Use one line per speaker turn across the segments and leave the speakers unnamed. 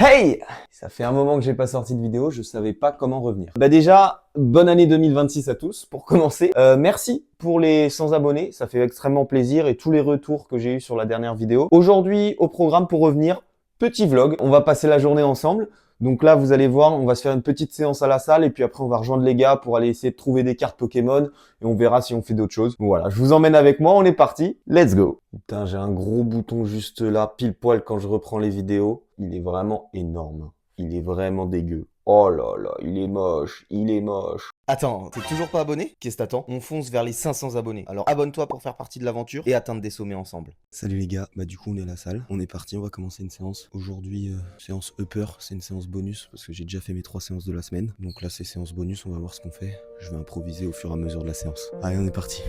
Hey! Ça fait un moment que j'ai pas sorti de vidéo, je savais pas comment revenir. Déjà, bonne année 2026 à tous, pour commencer. Merci pour les 100 abonnés, ça fait extrêmement plaisir et tous les retours que j'ai eu sur la dernière vidéo. Aujourd'hui, au programme pour revenir, petit vlog. On va passer la journée ensemble. Donc là, vous allez voir, on va se faire une petite séance à la salle et puis après, on va rejoindre les gars pour aller essayer de trouver des cartes Pokémon et on verra si on fait d'autres choses. Voilà, je vous emmène avec moi, on est parti. Let's go! Putain, j'ai un gros bouton juste là, pile poil quand je reprends les vidéos. Il est vraiment énorme. Il est vraiment dégueu. Oh là là, il est moche, il est moche.
Attends, t'es toujours pas abonné? Qu'est-ce que t'attends? On fonce vers les 500 abonnés. Alors abonne-toi pour faire partie de l'aventure et atteindre des sommets ensemble.
Salut les gars, du coup on est à la salle, on est parti, on va commencer une séance. Aujourd'hui, séance upper, c'est une séance bonus parce que j'ai déjà fait mes 3 séances de la semaine. Donc là c'est séance bonus, on va voir ce qu'on fait. Je vais improviser au fur et à mesure de la séance. Allez, on est parti.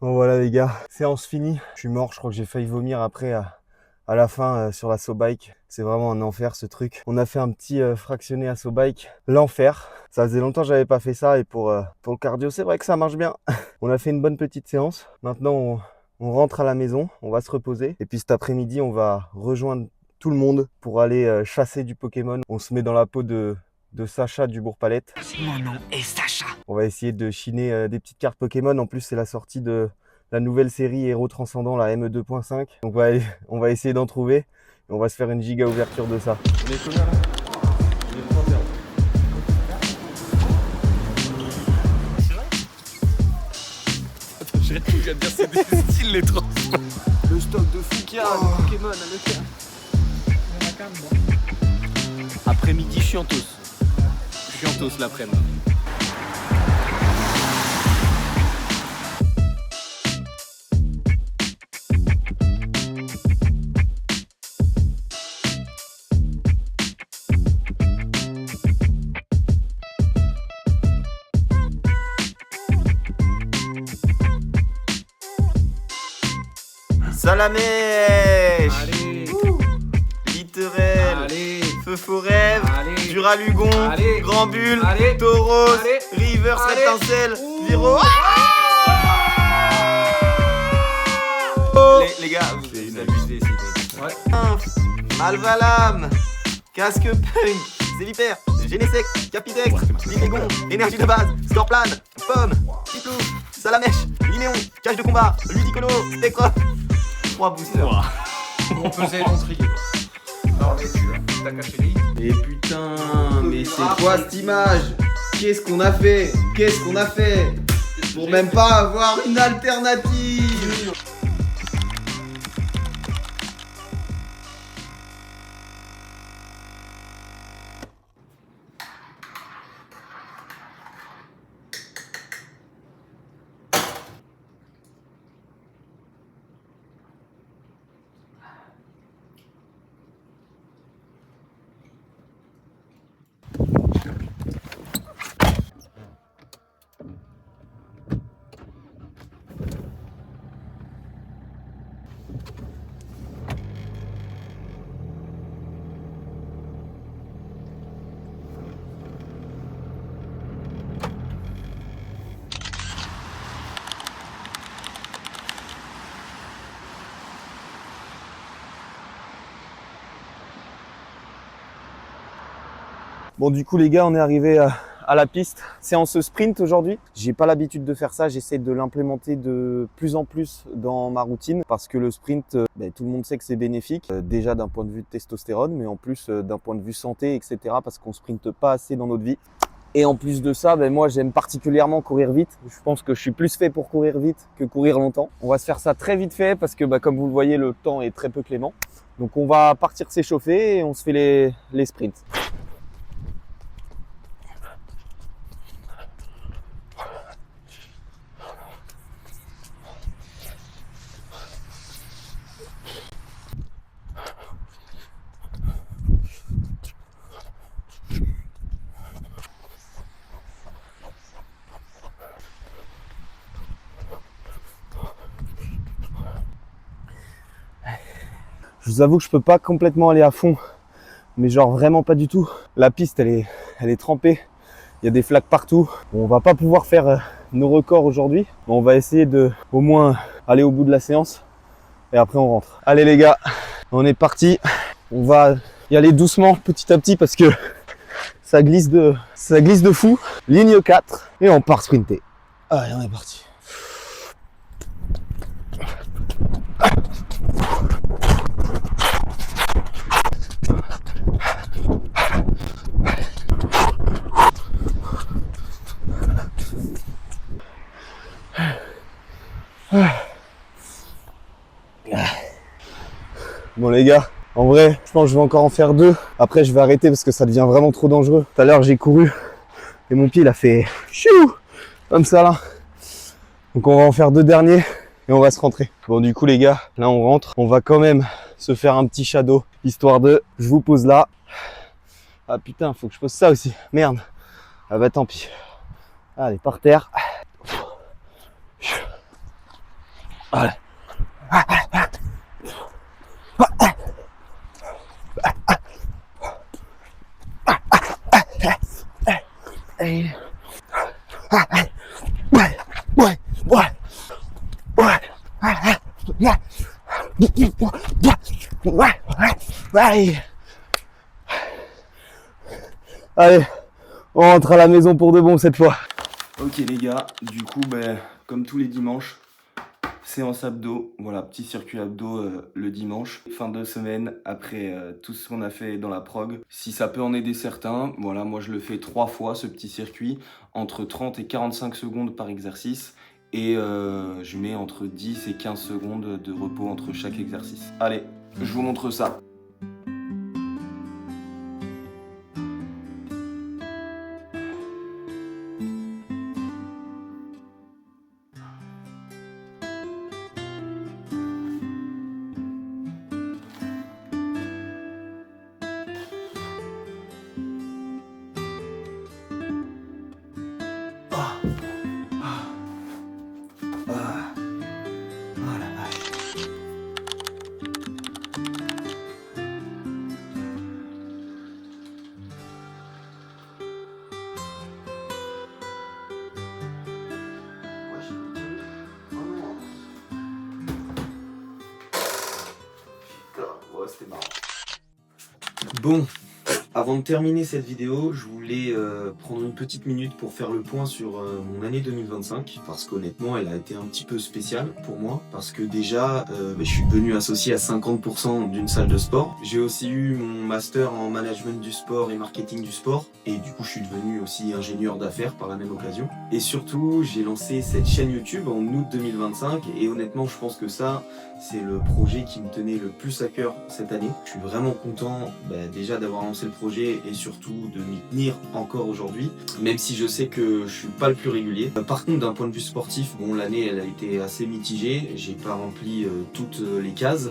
Bon voilà les gars, séance finie. Je suis mort, je crois que j'ai failli vomir après à la fin sur la SoBike. C'est vraiment un enfer ce truc. On a fait un petit fractionné à SoBike. L'enfer. Ça faisait longtemps que j'avais pas fait ça et pour le cardio, c'est vrai que ça marche bien. On a fait une bonne petite séance. Maintenant, on rentre à la maison, on va se reposer. Et puis cet après-midi, on va rejoindre tout le monde pour aller chasser du Pokémon. On se met dans la peau de Sacha du Bourg-Palette.
Mon nom est Sacha.
On va essayer de chiner des petites cartes Pokémon. En plus, c'est la sortie de la nouvelle série Héros Transcendant, la ME2.5. Donc on va essayer d'en trouver. Et on va se faire une giga ouverture de ça. On est combien là? On est 31.
Attends, j'ai rien de dire, c'est des styles les trans.
Le stock de fou qu'il y a, de Pokémon à le faire.
Après-midi, chiantos. Chiantos l'après-midi.
Salamèche,
Allez,
Litterel,
allez,
Feu Forêt,
allez,
Duralugon,
allez,
Grand Bulle,
allez,
Tauros,
allez,
Rivers,
allez.
Étincelle, Viro. Les gars, vous abusez ici.
Ouais.
Alvalam, Casque Punk, c'est l'hyper.
Genesec, Capidex, Linégon, Énergie de base, Scorplan, Pomme, Tiplou, Salamèche, Linéon, Cage de combat, Ludicolo, Spectre. 3 boosters.
On faisait l'entrier. Non, mais t'as caché les hits.
Et putain, mais c'est quoi cette image? Qu'est-ce qu'on a fait? Qu'est-ce qu'on a fait? Pour même pas avoir une alternative.
Bon, du coup les gars, on est arrivé à la piste. Séance sprint aujourd'hui. J'ai pas l'habitude de faire ça, j'essaie de l'implémenter de plus en plus dans ma routine parce que le sprint, tout le monde sait que c'est bénéfique. Déjà d'un point de vue de testostérone, mais en plus d'un point de vue santé, etc. parce qu'on sprinte pas assez dans notre vie. Et en plus de ça, moi j'aime particulièrement courir vite. Je pense que je suis plus fait pour courir vite que courir longtemps. On va se faire ça très vite fait parce que comme vous le voyez, le temps est très peu clément. Donc on va partir s'échauffer et on se fait les sprints. Je vous avoue que je peux pas complètement aller à fond, mais genre vraiment pas du tout. La piste, elle est trempée. Il y a des flaques partout. Bon, on va pas pouvoir faire nos records aujourd'hui, mais on va essayer de au moins aller au bout de la séance et après on rentre. Allez les gars, on est parti. On va y aller doucement, petit à petit, parce que ça glisse de fou. Ligne 4 et on part sprinter. Allez, on est parti. Bon les gars, en vrai, je pense que je vais encore en faire 2. Après, je vais arrêter parce que ça devient vraiment trop dangereux. Tout à l'heure, j'ai couru et mon pied, il a fait chou comme ça là. Donc on va en faire 2 derniers et on va se rentrer. Bon, du coup les gars, là on rentre. On va quand même se faire un petit shadow, histoire de... Je vous pose là. Ah putain, faut que je pose ça aussi. Merde. Ah bah tant pis. Allez, par terre. Allez. Allez, on rentre à la maison pour de bon cette fois.
Ok les gars, du coup, comme tous les dimanches, séance abdos. Voilà, petit circuit abdos le dimanche. Fin de semaine, après tout ce qu'on a fait dans la prog. Si ça peut en aider certains, voilà, moi je le fais 3 fois, ce petit circuit, entre 30 et 45 secondes par exercice. Et je mets entre 10 et 15 secondes de repos entre chaque exercice. Allez, je vous montre ça. Bon, Avant de terminer cette vidéo, je voulais prendre une petite minute pour faire le point sur mon année 2025 parce qu'honnêtement elle a été un petit peu spéciale pour moi parce que déjà je suis devenu associé à 50% d'une salle de sport. J'ai aussi eu mon master en management du sport et marketing du sport et du coup je suis devenu aussi ingénieur d'affaires par la même occasion. Et surtout j'ai lancé cette chaîne YouTube en août 2025 et honnêtement je pense que ça c'est le projet qui me tenait le plus à cœur cette année. Je suis vraiment content déjà d'avoir lancé le projet et surtout de m'y tenir encore aujourd'hui, même si je sais que je suis pas le plus régulier. Par contre d'un point de vue sportif, bon l'année elle a été assez mitigée, j'ai pas rempli toutes les cases,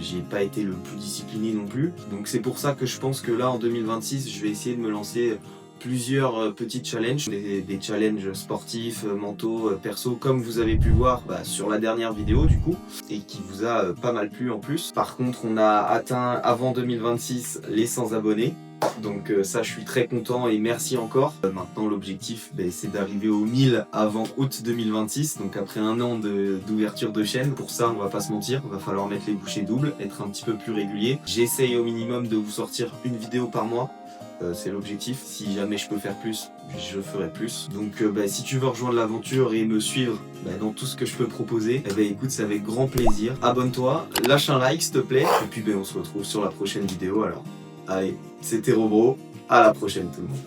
j'ai pas été le plus discipliné non plus, donc c'est pour ça que je pense que là en 2026 je vais essayer de me lancer plusieurs petits challenges, des challenges sportifs, mentaux, perso, comme vous avez pu voir sur la dernière vidéo du coup, et qui vous a pas mal plu en plus. Par contre, on a atteint avant 2026 les 100 abonnés. Donc ça je suis très content et merci encore. Maintenant l'objectif c'est d'arriver aux 1000 avant août 2026, donc après un an d'ouverture de chaîne. Pour ça on va pas se mentir, il va falloir mettre les bouchées doubles, être un petit peu plus régulier. J'essaye au minimum de vous sortir une vidéo par mois. C'est l'objectif. Si jamais je peux faire plus, je ferai plus. Donc si tu veux rejoindre l'aventure et me suivre dans tout ce que je peux proposer, écoute, c'est avec grand plaisir. Abonne-toi, lâche un like s'il te plaît. Et puis on se retrouve sur la prochaine vidéo alors. Allez, c'était Robro, à la prochaine tout le monde.